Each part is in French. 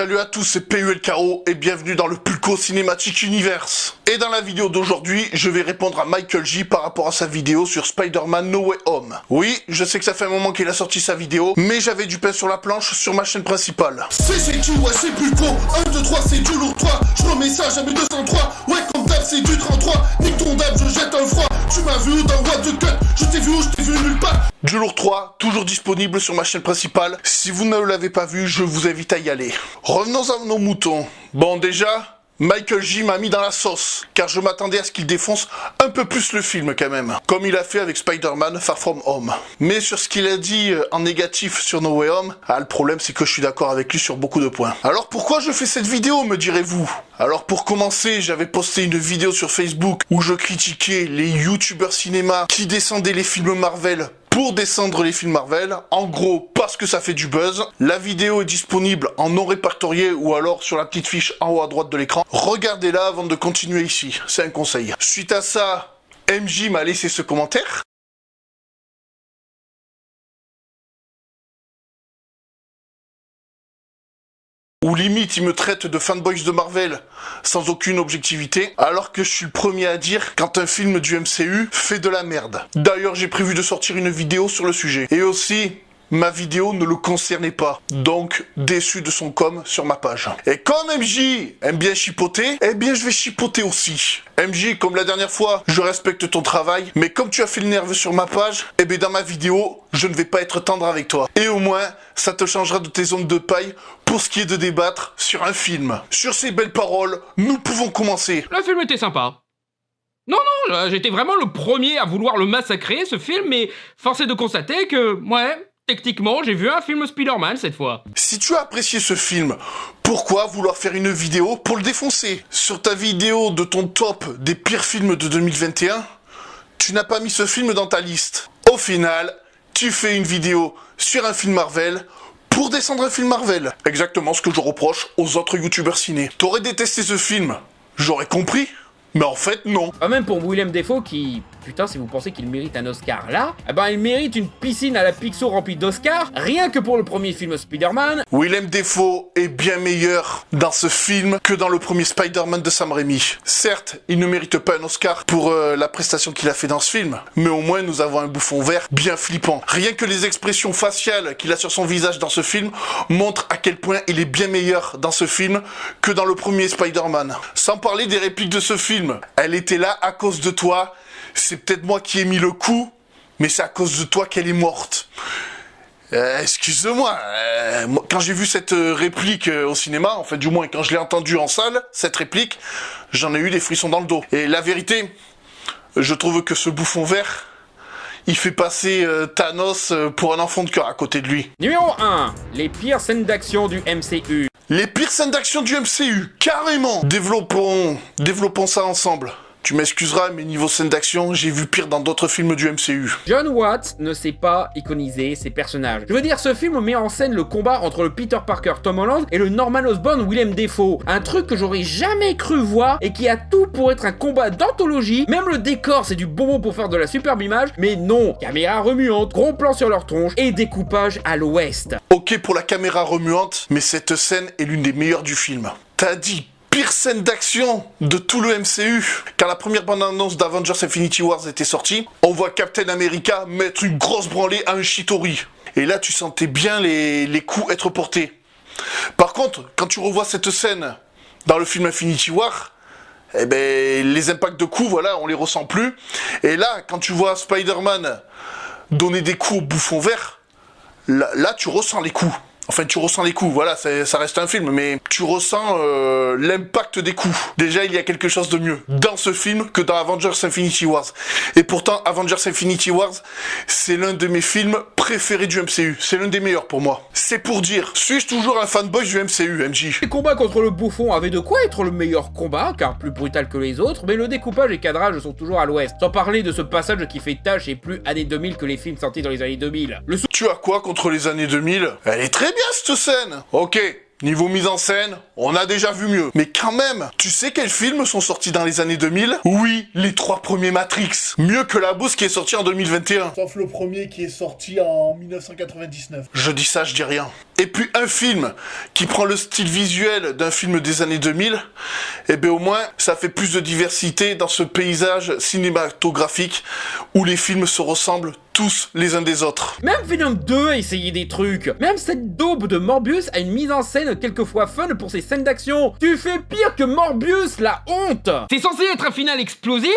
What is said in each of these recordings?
Salut à tous, c'est PULKO et bienvenue dans le Pulco Cinematic Universe. Et dans la vidéo d'aujourd'hui, je vais répondre à Michael J par rapport à sa vidéo sur Spider-Man No Way Home. Oui, je sais que ça fait un moment qu'il a sorti sa vidéo, mais j'avais du pain sur la planche sur ma chaîne principale. C'est qui, ouais c'est Pulco, 1, 2, 3 c'est du lourd 3, je remets ça jamais 203, ouais comme d'hab c'est du 33, nique ton dab je jette un froid, tu m'as vu dans What the Cut, je t'ai vu où, je t'ai vu nulle part. Du lourd 3, toujours disponible sur ma chaîne principale, si vous ne l'avez pas vu, je vous invite à y aller. Revenons à nos moutons. Bon déjà, Michael J m'a mis dans la sauce, car je m'attendais à ce qu'il défonce un peu plus le film quand même, comme il a fait avec Spider-Man Far From Home. Mais sur ce qu'il a dit en négatif sur No Way Home, le problème c'est que je suis d'accord avec lui sur beaucoup de points. Alors pourquoi je fais cette vidéo, me direz-vous? Alors pour commencer, j'avais posté une vidéo sur Facebook où je critiquais les youtubeurs cinéma qui descendaient les films Marvel pour descendre les films Marvel, en gros parce que ça fait du buzz. La vidéo est disponible en non répertorié ou alors sur la petite fiche en haut à droite de l'écran. Regardez-la avant de continuer ici, c'est un conseil. Suite à ça, MJ m'a laissé ce commentaire. Où limite il me traite de fanboys de Marvel sans aucune objectivité, alors que je suis le premier à dire quand un film du MCU fait de la merde. D'ailleurs j'ai prévu de sortir une vidéo sur le sujet. Et aussi, ma vidéo ne le concernait pas, donc déçu de son com sur ma page. Et comme MJ aime bien chipoter, eh bien je vais chipoter aussi. MJ, comme la dernière fois, je respecte ton travail, mais comme tu as fait le nerveux sur ma page, eh bien dans ma vidéo, je ne vais pas être tendre avec toi. Et au moins, ça te changera de tes zones de paille pour ce qui est de débattre sur un film. Sur ces belles paroles, nous pouvons commencer. Le film était sympa. Non, j'étais vraiment le premier à vouloir le massacrer, ce film, mais force est de constater que, ouais, techniquement, j'ai vu un film Spider-Man cette fois. Si tu as apprécié ce film, pourquoi vouloir faire une vidéo pour le défoncer? Sur ta vidéo de ton top des pires films de 2021, tu n'as pas mis ce film dans ta liste. Au final, tu fais une vidéo sur un film Marvel pour descendre un film Marvel. Exactement ce que je reproche aux autres youtubeurs ciné. T'aurais détesté ce film, j'aurais compris. Mais en fait, non. Même pour Willem Dafoe qui... Putain, si vous pensez qu'il mérite un Oscar là, eh ben il mérite une piscine à la Picsou remplie d'Oscars, rien que pour le premier film Spider-Man. Willem Dafoe est bien meilleur dans ce film que dans le premier Spider-Man de Sam Raimi. Certes, il ne mérite pas un Oscar pour la prestation qu'il a fait dans ce film, mais au moins nous avons un bouffon vert bien flippant. Rien que les expressions faciales qu'il a sur son visage dans ce film montrent à quel point il est bien meilleur dans ce film que dans le premier Spider-Man. Sans parler des répliques de ce film. Elle était là à cause de toi. C'est peut-être moi qui ai mis le coup, mais c'est à cause de toi qu'elle est morte. Excuse-moi, quand j'ai vu cette réplique au cinéma, en fait du moins quand je l'ai entendue en salle, cette réplique, j'en ai eu des frissons dans le dos. Et la vérité, je trouve que ce bouffon vert, il fait passer Thanos pour un enfant de cœur à côté de lui. Numéro 1, les pires scènes d'action du MCU. Les pires scènes d'action du MCU, carrément. Développons ça ensemble. Tu m'excuseras, mais niveau scène d'action, j'ai vu pire dans d'autres films du MCU. John Watts ne sait pas iconiser ses personnages. Je veux dire, ce film met en scène le combat entre le Peter Parker Tom Holland et le Norman Osborn Willem Dafoe. Un truc que j'aurais jamais cru voir et qui a tout pour être un combat d'anthologie. Même le décor, c'est du bonbon pour faire de la superbe image, mais non. Caméra remuante, gros plan sur leur tronche et découpage à l'ouest. Ok pour la caméra remuante, mais cette scène est l'une des meilleures du film. T'as dit pire scène d'action de tout le MCU. Quand la première bande-annonce d'Avengers Infinity Wars était sortie, on voit Captain America mettre une grosse branlée à un Chitauri. Et là, tu sentais bien les coups être portés. Par contre, quand tu revois cette scène dans le film Infinity War, eh ben, les impacts de coups, voilà, on les ressent plus. Et là, quand tu vois Spider-Man donner des coups au bouffon vert, là, tu ressens les coups. Enfin, tu ressens les coups, voilà, ça reste un film, mais tu ressens l'impact des coups. Déjà, il y a quelque chose de mieux dans ce film que dans Avengers Infinity Wars. Et pourtant, Avengers Infinity Wars, c'est l'un de mes films préférés du MCU. C'est l'un des meilleurs pour moi. C'est pour dire, suis-je toujours un fanboy du MCU, MJ? Les combats contre le bouffon avaient de quoi être le meilleur combat, car plus brutal que les autres, mais le découpage et cadrage sont toujours à l'ouest. Sans parler de ce passage qui fait tâche et plus années 2000 que les films sortis dans les années 2000. Tu as quoi contre les années 2000? Elle est très bien cette scène. Ok, niveau mise en scène, on a déjà vu mieux. Mais quand même, tu sais quels films sont sortis dans les années 2000? Oui, les 3 premiers Matrix. Mieux que la bouse qui est sortie en 2021. Sauf le premier qui est sorti en 1999. Je dis ça, je dis rien. et puis un film qui prend le style visuel d'un film des années 2000, eh bien au moins ça fait plus de diversité dans ce paysage cinématographique où les films se ressemblent tous les uns des autres. Même Venom 2 a essayé des trucs. Même cette daube de Morbius a une mise en scène quelquefois fun pour ses scènes d'action. Tu fais pire que Morbius, la honte! C'est censé être un final explosif,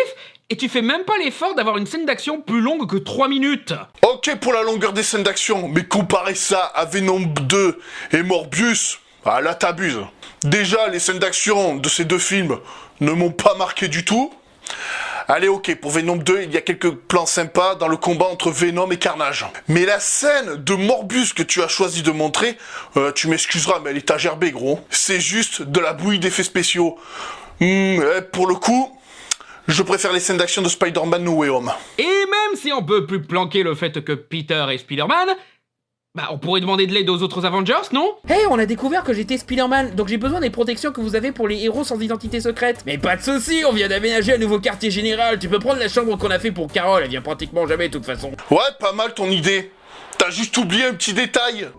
et tu fais même pas l'effort d'avoir une scène d'action plus longue que 3 minutes. Ok pour la longueur des scènes d'action, mais comparer ça à Venom 2 et Morbius, ah là t'abuses. Déjà, les scènes d'action de ces deux films ne m'ont pas marqué du tout. Allez, ok, pour Venom 2, il y a quelques plans sympas dans le combat entre Venom et Carnage. Mais la scène de Morbius que tu as choisi de montrer, tu m'excuseras, mais elle est à gerber, gros. C'est juste de la bouillie d'effets spéciaux. Pour le coup, je préfère les scènes d'action de Spider-Man No Way Home. Et même si on peut plus planquer le fait que Peter est Spider-Man, bah on pourrait demander de l'aide aux autres Avengers, non? Hey, on a découvert que j'étais Spider-Man, donc j'ai besoin des protections que vous avez pour les héros sans identité secrète. Mais pas de soucis, on vient d'aménager un nouveau quartier général. Tu peux prendre la chambre qu'on a fait pour Carol, elle vient pratiquement jamais de toute façon. Ouais, pas mal ton idée. T'as juste oublié un petit détail.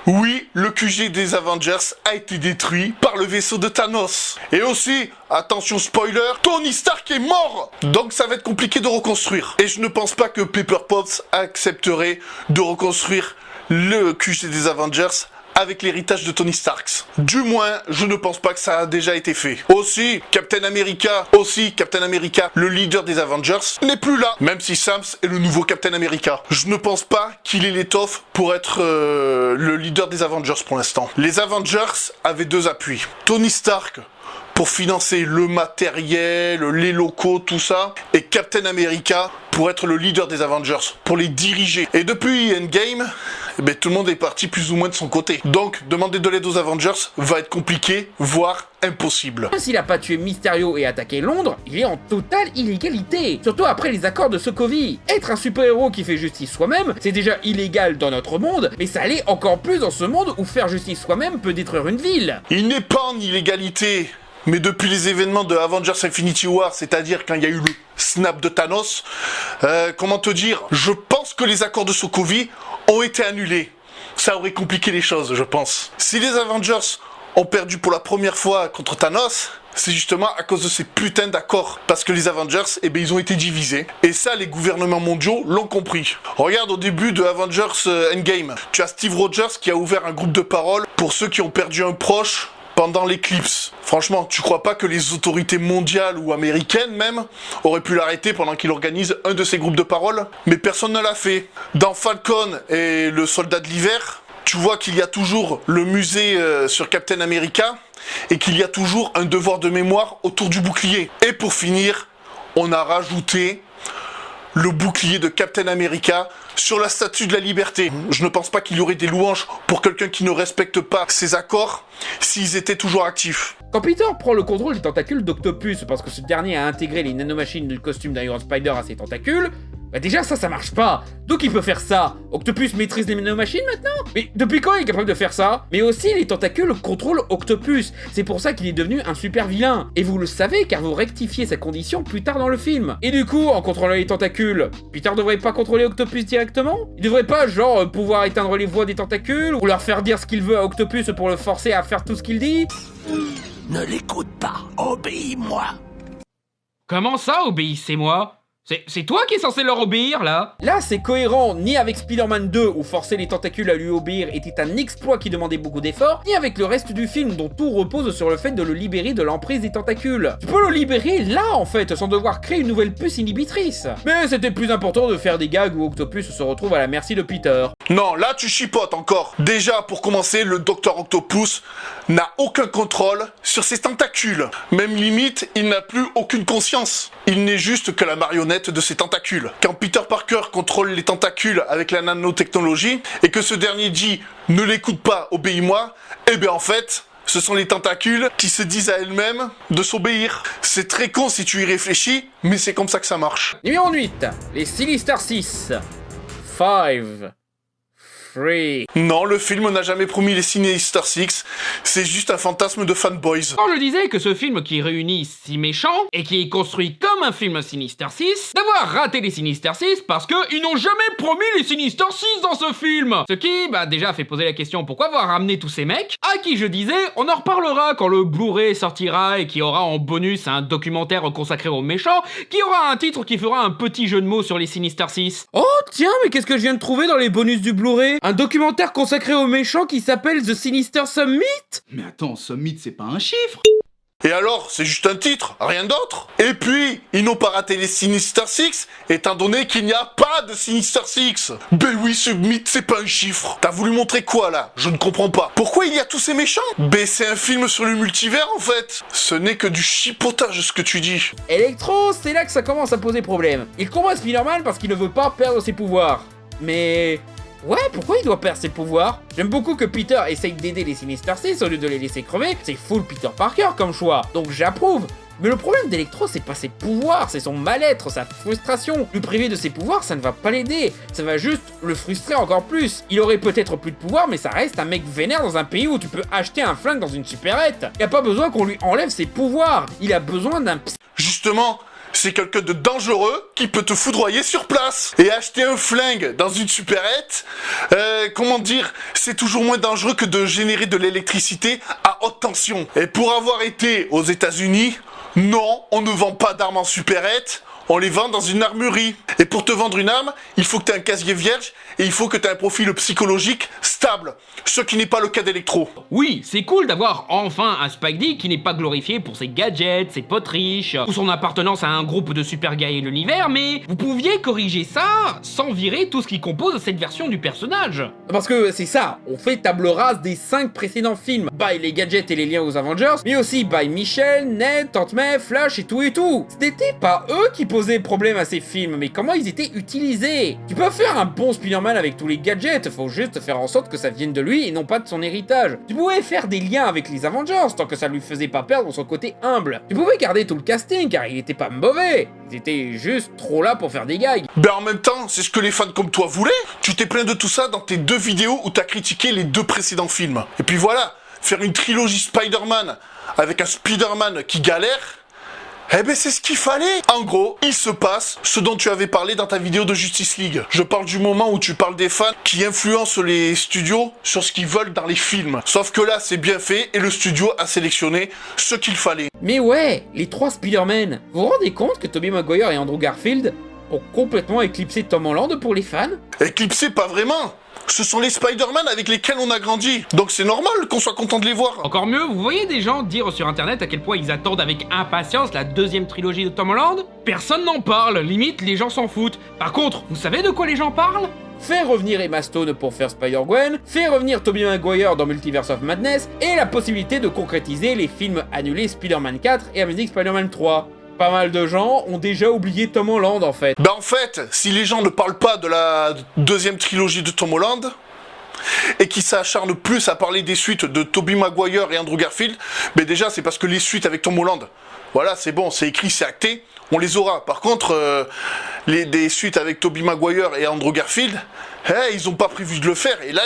Oui, le QG des Avengers a été détruit par le vaisseau de Thanos. Et aussi, attention spoiler, Tony Stark est mort. Donc ça va être compliqué de reconstruire. Et je ne pense pas que Pepper Potts accepterait de reconstruire le QG des Avengers avec l'héritage de Tony Stark. Du moins, je ne pense pas que ça a déjà été fait. Aussi, Captain America, le leader des Avengers, n'est plus là, même si Sam est le nouveau Captain America. Je ne pense pas qu'il ait l'étoffe pour être le leader des Avengers pour l'instant. Les Avengers avaient deux appuis. Tony Stark pour financer le matériel, les locaux, tout ça, et Captain America pour être le leader des Avengers, pour les diriger. Et depuis Endgame, tout le monde est parti plus ou moins de son côté. Donc, demander de l'aide aux Avengers va être compliqué, voire impossible. Même s'il a pas tué Mysterio et attaqué Londres, il est en totale illégalité. Surtout après les accords de Sokovie. Être un super-héros qui fait justice soi-même, c'est déjà illégal dans notre monde, mais ça l'est encore plus dans ce monde où faire justice soi-même peut détruire une ville. Il n'est pas en illégalité. Mais depuis les événements de Avengers Infinity War, c'est-à-dire quand il y a eu le snap de Thanos, comment te dire, je pense que les accords de Sokovie ont été annulés. Ça aurait compliqué les choses, je pense. Si les Avengers ont perdu pour la première fois contre Thanos, c'est justement à cause de ces putains d'accords. Parce que les Avengers, ils ont été divisés. Et ça, les gouvernements mondiaux l'ont compris. Regarde, au début de Avengers Endgame, tu as Steve Rogers qui a ouvert un groupe de parole pour ceux qui ont perdu un proche pendant l'éclipse. Franchement, tu crois pas que les autorités mondiales ou américaines même auraient pu l'arrêter pendant qu'il organise un de ces groupes de parole? Mais personne ne l'a fait. Dans Falcon et le soldat de l'hiver, tu vois qu'il y a toujours le musée sur Captain America et qu'il y a toujours un devoir de mémoire autour du bouclier. Et pour finir, on a rajouté le bouclier de Captain America sur la statue de la liberté. Je ne pense pas qu'il y aurait des louanges pour quelqu'un qui ne respecte pas ces accords s'ils étaient toujours actifs. Quand Peter prend le contrôle des tentacules d'Octopus parce que ce dernier a intégré les nanomachines du costume d'Iron Spider à ses tentacules, déjà ça marche pas. Donc il peut faire ça. Octopus maîtrise les nanomachines maintenant? Mais depuis quand il est capable de faire ça? Mais aussi les tentacules contrôlent Octopus. C'est pour ça qu'il est devenu un super vilain. Et vous le savez car vous rectifiez sa condition plus tard dans le film. Et du coup, en contrôlant les tentacules, Peter devrait pas contrôler Octopus directement? Il devrait pas genre pouvoir éteindre les voix des tentacules ou leur faire dire ce qu'il veut à Octopus pour le forcer à faire tout ce qu'il dit? Ne l'écoute pas, obéis-moi. Comment ça, obéissez-moi? C'est toi qui es censé leur obéir, là? Là, c'est cohérent, ni avec Spider-Man 2, où forcer les tentacules à lui obéir était un exploit qui demandait beaucoup d'efforts, ni avec le reste du film, dont tout repose sur le fait de le libérer de l'emprise des tentacules. Tu peux le libérer là, en fait, sans devoir créer une nouvelle puce inhibitrice. Mais c'était plus important de faire des gags où Octopus se retrouve à la merci de Peter. Non, là tu chipotes encore. Déjà, pour commencer, le Dr Octopus n'a aucun contrôle sur ses tentacules. Même limite, il n'a plus aucune conscience. Il n'est juste que la marionnette de ses tentacules. Quand Peter Parker contrôle les tentacules avec la nanotechnologie et que ce dernier dit « ne l'écoute pas, obéis-moi », en fait, ce sont les tentacules qui se disent à elles-mêmes de s'obéir. C'est très con si tu y réfléchis, mais c'est comme ça que ça marche. Numéro 8, les Sinister 6. 5, free. Non, le film n'a jamais promis les Sinister Six, c'est juste un fantasme de fanboys. Quand je disais que ce film qui réunit 6 méchants, et qui est construit comme un film Sinister 6, d'avoir raté les Sinister 6 parce que ils n'ont jamais promis les Sinister 6 dans ce film. Ce qui, déjà fait poser la question pourquoi avoir ramené tous ces mecs, à qui je disais, on en reparlera quand le Blu-ray sortira et qui aura en bonus un documentaire consacré aux méchants, qui aura un titre qui fera un petit jeu de mots sur les Sinister 6. Oh tiens, mais qu'est-ce que je viens de trouver dans les bonus du Blu-ray? Un documentaire consacré aux méchants qui s'appelle The Sinister Summit? Mais attends, Summit, c'est pas un chiffre? Et alors, c'est juste un titre, rien d'autre. Et puis, ils n'ont pas raté les Sinister Six, étant donné qu'il n'y a pas de Sinister Six. Ben oui, ce mythe, c'est pas un chiffre. T'as voulu montrer quoi, là? Je ne comprends pas. Pourquoi il y a tous ces méchants? Ben c'est un film sur le multivers, en fait. Ce n'est que du chipotage, ce que tu dis. Electro, c'est là que ça commence à poser problème. Il combat Spider-Man parce qu'il ne veut pas perdre ses pouvoirs. Mais... ouais, pourquoi il doit perdre ses pouvoirs? J'aime beaucoup que Peter essaye d'aider les Sinister Six au lieu de les laisser crever, c'est full Peter Parker comme choix, donc j'approuve. Mais le problème d'Electro, c'est pas ses pouvoirs, c'est son mal-être, sa frustration. Lui priver de ses pouvoirs, ça ne va pas l'aider, ça va juste le frustrer encore plus. Il aurait peut-être plus de pouvoirs, mais ça reste un mec vénère dans un pays où tu peux acheter un flingue dans une supérette. Y a pas besoin qu'on lui enlève ses pouvoirs, il a besoin d'un Justement, c'est quelqu'un de dangereux qui peut te foudroyer sur place. Et acheter un flingue dans une supérette, comment dire, c'est toujours moins dangereux que de générer de l'électricité à haute tension. Et pour avoir été aux États-Unis, non, on ne vend pas d'armes en supérette, on les vend dans une armurerie. Et pour te vendre une arme, il faut que tu aies un casier vierge et il faut que tu aies un profil psychologique stable, ce qui n'est pas le cas d'Electro. Oui, c'est cool d'avoir enfin un Spidey qui n'est pas glorifié pour ses gadgets, ses potes riches, ou son appartenance à un groupe de super guerriers de l'univers, mais vous pouviez corriger ça sans virer tout ce qui compose cette version du personnage. Parce que c'est ça, on fait table rase des 5 précédents films, by les gadgets et les liens aux Avengers, mais aussi by Michel, Ned, Tante May, Flash et tout et tout. Ce n'était pas eux qui posaient problème à ces films, mais comment ils étaient utilisés. Tu peux faire un bon Spider-Man avec tous les gadgets, faut juste faire en sorte que ça vienne de lui et non pas de son héritage. Tu pouvais faire des liens avec les Avengers tant que ça lui faisait pas perdre son côté humble. Tu pouvais garder tout le casting car il était pas mauvais. Ils étaient juste trop là pour faire des gags. Ben en même temps, c'est ce que les fans comme toi voulaient. Tu t'es plaint de tout ça dans tes 2 vidéos où t'as critiqué les 2 précédents films. Et puis voilà, faire une trilogie Spider-Man avec un Spider-Man qui galère, eh ben c'est ce qu'il fallait. En gros, il se passe ce dont tu avais parlé dans ta vidéo de Justice League. Je parle du moment où tu parles des fans qui influencent les studios sur ce qu'ils veulent dans les films. Sauf que là, c'est bien fait et le studio a sélectionné ce qu'il fallait. Mais ouais, les 3 Spider-Man. Vous vous rendez compte que Tobey Maguire et Andrew Garfield ont complètement éclipsé Tom Holland pour les fans? Éclipsé, pas vraiment. Ce sont les Spider-Man avec lesquels on a grandi. Donc c'est normal qu'on soit content de les voir. Encore mieux, vous voyez des gens dire sur internet à quel point ils attendent avec impatience la 2e trilogie de Tom Holland? Personne n'en parle, limite les gens s'en foutent. Par contre, vous savez de quoi les gens parlent? Fait revenir Emma Stone pour faire Spider-Gwen, fait revenir Tobey Maguire dans Multiverse of Madness, et la possibilité de concrétiser les films annulés Spider-Man 4 et Amazing Spider-Man 3. Pas mal de gens ont déjà oublié Tom Holland en fait. Ben en fait, si les gens ne parlent pas de la 2e trilogie de Tom Holland, et qui s'acharnent plus à parler des suites de Tobey Maguire et Andrew Garfield, ben déjà c'est parce que les suites avec Tom Holland, voilà c'est bon, c'est écrit, c'est acté, on les aura. Par contre, des suites avec Tobey Maguire et Andrew Garfield, ils ont pas prévu de le faire, et là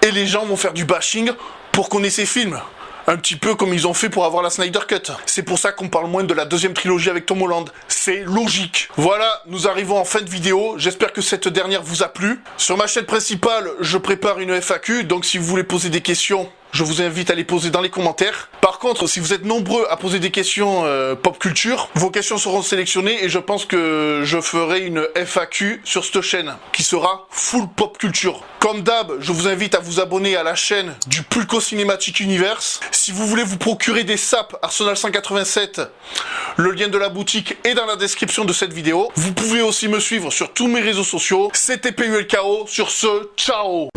les gens vont faire du bashing pour qu'on ait ces films. Un petit peu comme ils ont fait pour avoir la Snyder Cut. C'est pour ça qu'on parle moins de la 2e trilogie avec Tom Holland. C'est logique. Voilà, nous arrivons en fin de vidéo. J'espère que cette dernière vous a plu. Sur ma chaîne principale, je prépare une FAQ. Donc si vous voulez poser des questions, je vous invite à les poser dans les commentaires. Par contre, si vous êtes nombreux à poser des questions pop culture, vos questions seront sélectionnées et je pense que je ferai une FAQ sur cette chaîne qui sera full pop culture. Comme d'hab, je vous invite à vous abonner à la chaîne du Pulco Cinematic Universe. Si vous voulez vous procurer des sapes Arsenal 187, le lien de la boutique est dans la description de cette vidéo. Vous pouvez aussi me suivre sur tous mes réseaux sociaux. C'était PULKO. Sur ce, ciao!